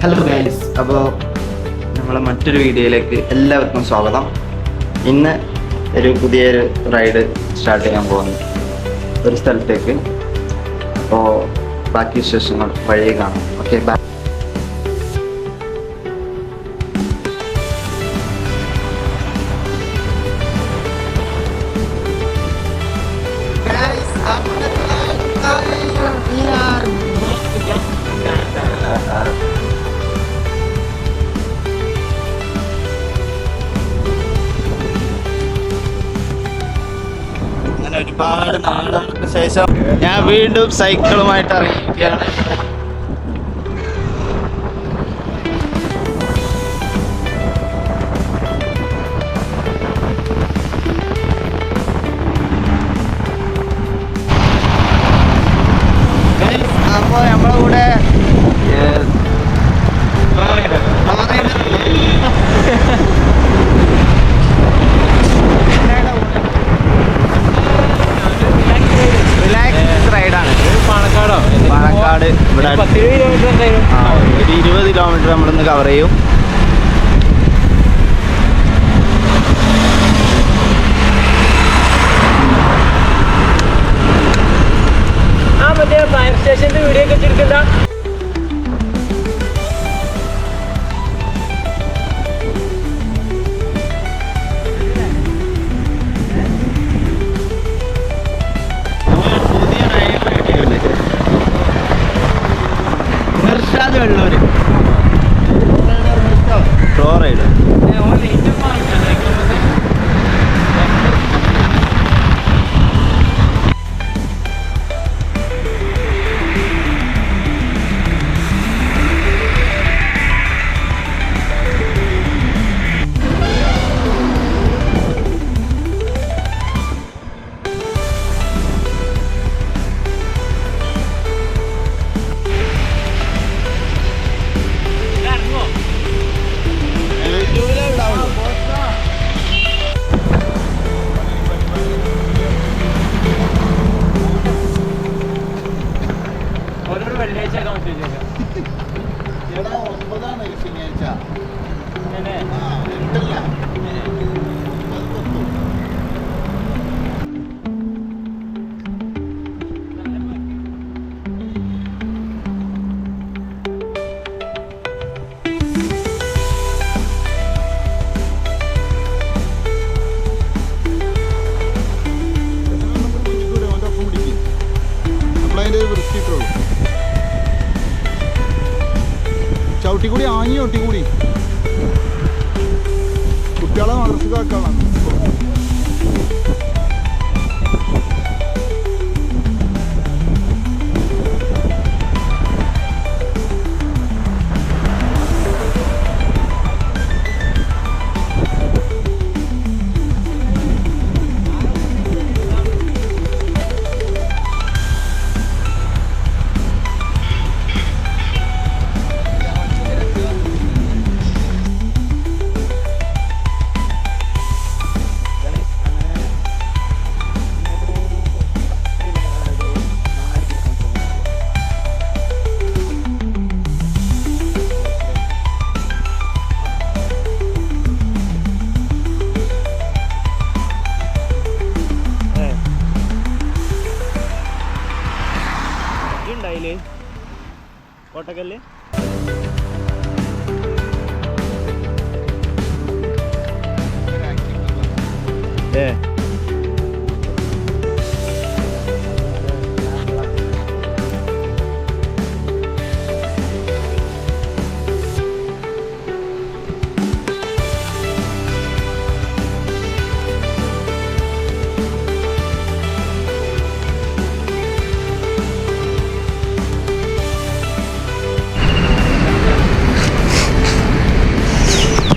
Hello guys, അപ്പോൾ നമ്മളെ മറ്റൊരു വീഡിയോയിലേക്ക് എല്ലാവർക്കും സ്വാഗതം. ഇന്ന് ഒരു പുതിയൊരു റൈഡ് സ്റ്റാർട്ട് ചെയ്യാൻ പോകുന്നു ഒരു സ്ഥലത്തേക്ക്. അപ്പോൾ ബാക്കി വിശേഷങ്ങൾ വഴി കാണാം. Okay, bye. ഒരുപാട് നാളുകൾക്ക് ശേഷം ഞാൻ വീണ്ടും സൈക്കിളുമായിട്ട് ഇറങ്ങിയിരിക്കുകയാണ്. അപ്പോൾ നമ്മളെ കൂടെ പാണക്കാട് ഇവിടെ 20 കിലോമീറ്റർ നമ്മളിന്ന് കവർ ചെയ്യും. ഫയർ സ്റ്റേഷന്റെ വീഡിയോ ഒക്കെ എടുക്കണ്ട. വെള്ളൂര് പ്രോ റൈഡ് ചവിട്ടിക്കൂടി ആഞ്ഞി ചവിട്ടിക്കൂടി കുട്ടികളെ മദ്രസക്കാക്കാണ്. കോട്ടക്കല്ല്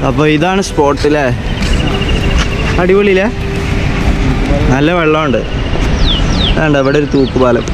അപ്പോൾ ഇതാണ് സ്പോട്ടില്ലേ, അടിപൊളിയില്ലേ, നല്ല വെള്ളമുണ്ട്. വേണ്ട, ഇവിടെ ഒരു തൂക്കുപാലം.